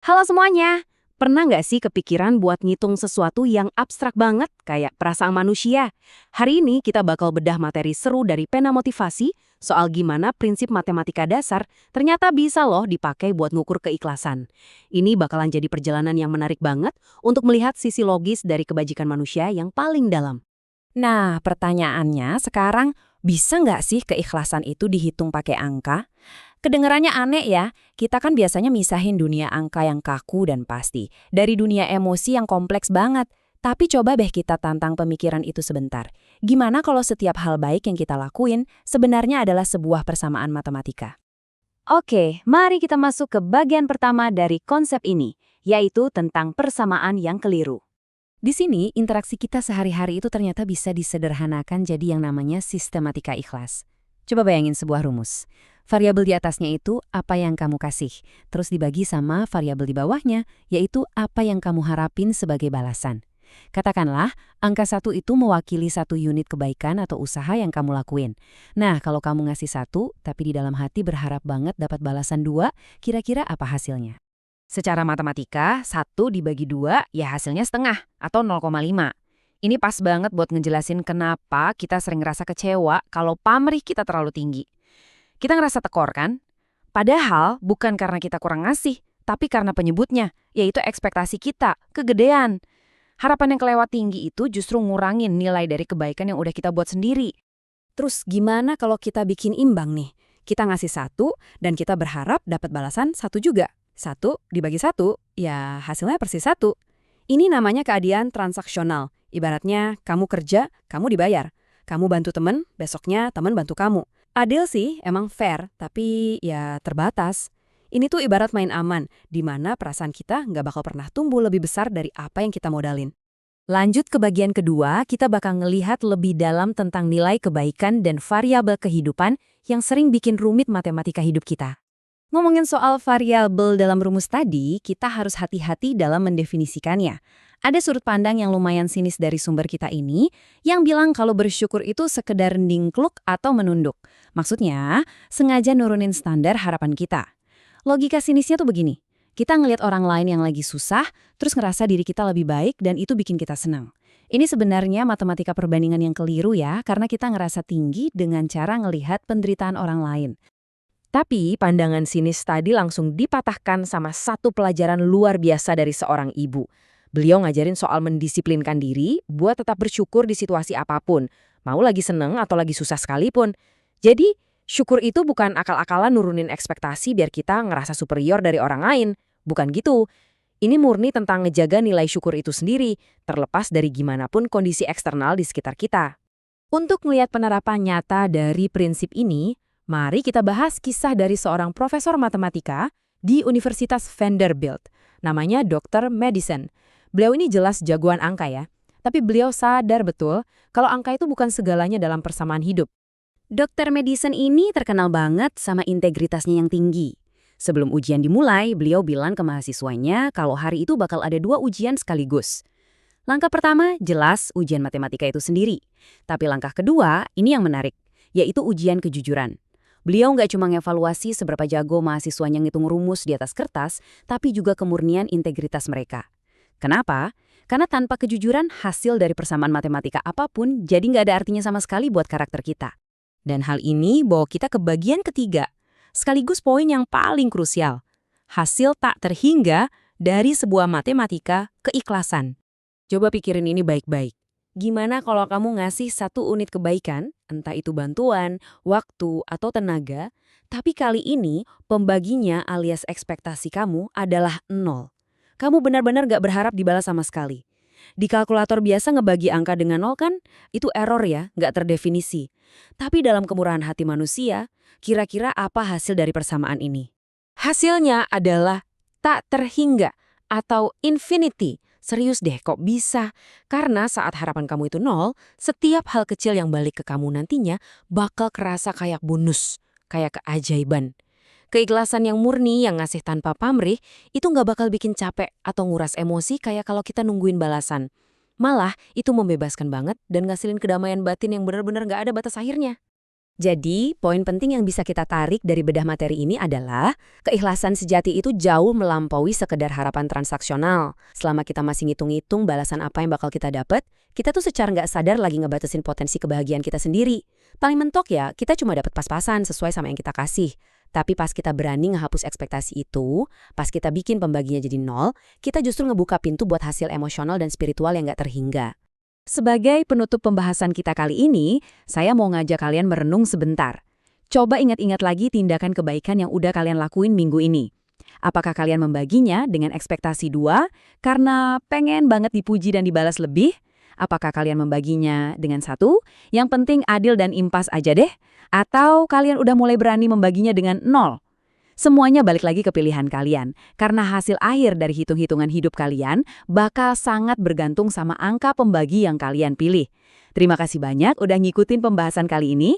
Halo semuanya, pernah nggak sih kepikiran buat ngitung sesuatu yang abstrak banget kayak perasaan manusia? Hari ini kita bakal bedah materi seru dari pena motivasi soal gimana prinsip matematika dasar ternyata bisa loh dipakai buat ngukur keikhlasan. Ini bakalan jadi perjalanan yang menarik banget untuk melihat sisi logis dari kebajikan manusia yang paling dalam. Nah, pertanyaannya sekarang, bisa nggak sih keikhlasan itu dihitung pakai angka? Kedengarannya aneh ya, kita kan biasanya misahin dunia angka yang kaku dan pasti, dari dunia emosi yang kompleks banget. Tapi coba deh kita tantang pemikiran itu sebentar. Gimana kalau setiap hal baik yang kita lakuin sebenarnya adalah sebuah persamaan matematika? Oke, mari kita masuk ke bagian pertama dari konsep ini, yaitu tentang persamaan yang keliru. Di sini, interaksi kita sehari-hari itu ternyata bisa disederhanakan jadi yang namanya sistematika ikhlas. Coba bayangin sebuah rumus. Variabel di atasnya itu apa yang kamu kasih, terus dibagi sama variabel di bawahnya, yaitu apa yang kamu harapin sebagai balasan. Katakanlah, angka 1 itu mewakili 1 unit kebaikan atau usaha yang kamu lakuin. Nah, kalau kamu ngasih 1, tapi di dalam hati berharap banget dapat balasan 2, kira-kira apa hasilnya? Secara matematika, 1 dibagi 2 ya hasilnya setengah atau 0,5. Ini pas banget buat ngejelasin kenapa kita sering ngerasa kecewa kalau pamrih kita terlalu tinggi. Kita ngerasa tekor kan? Padahal bukan karena kita kurang ngasih, tapi karena penyebutnya, yaitu ekspektasi kita, kegedean. Harapan yang kelewat tinggi itu justru ngurangin nilai dari kebaikan yang udah kita buat sendiri. Terus gimana kalau kita bikin imbang nih? Kita ngasih 1 dan kita berharap dapat balasan 1 juga. 1 dibagi 1, ya hasilnya persis 1. Ini namanya keadilan transaksional. Ibaratnya kamu kerja, kamu dibayar. Kamu bantu temen, besoknya temen bantu kamu. Adil sih, emang fair, tapi ya terbatas. Ini tuh ibarat main aman, di mana perasaan kita nggak bakal pernah tumbuh lebih besar dari apa yang kita modalin. Lanjut ke bagian kedua, kita bakal ngelihat lebih dalam tentang nilai kebaikan dan variabel kehidupan yang sering bikin rumit matematika hidup kita. Ngomongin soal variabel dalam rumus tadi, kita harus hati-hati dalam mendefinisikannya. Ada sudut pandang yang lumayan sinis dari sumber kita ini, yang bilang kalau bersyukur itu sekedar ndingkluk atau menunduk. Maksudnya, sengaja nurunin standar harapan kita. Logika sinisnya tuh begini, kita ngelihat orang lain yang lagi susah, terus ngerasa diri kita lebih baik dan itu bikin kita senang. Ini sebenarnya matematika perbandingan yang keliru ya, karena kita ngerasa tinggi dengan cara ngelihat penderitaan orang lain. Tapi pandangan sinis tadi langsung dipatahkan sama satu pelajaran luar biasa dari seorang ibu. Beliau ngajarin soal mendisiplinkan diri buat tetap bersyukur di situasi apapun, mau lagi seneng atau lagi susah sekalipun. Jadi, syukur itu bukan akal-akalan nurunin ekspektasi biar kita ngerasa superior dari orang lain. Bukan gitu. Ini murni tentang ngejaga nilai syukur itu sendiri, terlepas dari gimana pun kondisi eksternal di sekitar kita. Untuk melihat penerapan nyata dari prinsip ini, mari kita bahas kisah dari seorang profesor matematika di Universitas Vanderbilt. Namanya Dr. Madison. Beliau ini jelas jagoan angka ya, tapi beliau sadar betul kalau angka itu bukan segalanya dalam persamaan hidup. Dr. Madison ini terkenal banget sama integritasnya yang tinggi. Sebelum ujian dimulai, beliau bilang ke mahasiswanya kalau hari itu bakal ada 2 ujian sekaligus. Langkah pertama, jelas ujian matematika itu sendiri. Tapi langkah kedua, ini yang menarik, yaitu ujian kejujuran. Beliau nggak cuma ngevaluasi seberapa jago mahasiswanya ngitung rumus di atas kertas, tapi juga kemurnian integritas mereka. Kenapa? Karena tanpa kejujuran, hasil dari persamaan matematika apapun jadi nggak ada artinya sama sekali buat karakter kita. Dan hal ini bawa kita ke bagian ketiga, sekaligus poin yang paling krusial. Hasil tak terhingga dari sebuah matematika keikhlasan. Coba pikirin ini baik-baik. Gimana kalau kamu ngasih 1 unit kebaikan, entah itu bantuan, waktu, atau tenaga, tapi kali ini pembaginya alias ekspektasi kamu adalah 0. Kamu benar-benar gak berharap dibalas sama sekali. Di kalkulator biasa ngebagi angka dengan 0 kan, itu error ya, gak terdefinisi. Tapi dalam kemurahan hati manusia, kira-kira apa hasil dari persamaan ini? Hasilnya adalah tak terhingga atau infinity. Serius deh, kok bisa? Karena saat harapan kamu itu 0, setiap hal kecil yang balik ke kamu nantinya bakal kerasa kayak bonus, kayak keajaiban. Keikhlasan yang murni yang ngasih tanpa pamrih itu nggak bakal bikin capek atau nguras emosi kayak kalau kita nungguin balasan. Malah, itu membebaskan banget dan ngasilin kedamaian batin yang benar-benar nggak ada batas akhirnya. Jadi, poin penting yang bisa kita tarik dari bedah materi ini adalah keikhlasan sejati itu jauh melampaui sekedar harapan transaksional. Selama kita masih ngitung-ngitung balasan apa yang bakal kita dapat, kita tuh secara nggak sadar lagi ngebatasin potensi kebahagiaan kita sendiri. Paling mentok ya, kita cuma dapat pas-pasan sesuai sama yang kita kasih. Tapi pas kita berani ngehapus ekspektasi itu, pas kita bikin pembaginya jadi nol, kita justru ngebuka pintu buat hasil emosional dan spiritual yang nggak terhingga. Sebagai penutup pembahasan kita kali ini, saya mau ngajak kalian merenung sebentar. Coba ingat-ingat lagi tindakan kebaikan yang udah kalian lakuin minggu ini. Apakah kalian membaginya dengan ekspektasi 2 karena pengen banget dipuji dan dibalas lebih? Apakah kalian membaginya dengan 1, yang penting adil dan impas aja deh? Atau kalian udah mulai berani membaginya dengan 0? Semuanya balik lagi ke pilihan kalian, karena hasil akhir dari hitung-hitungan hidup kalian bakal sangat bergantung sama angka pembagi yang kalian pilih. Terima kasih banyak udah ngikutin pembahasan kali ini.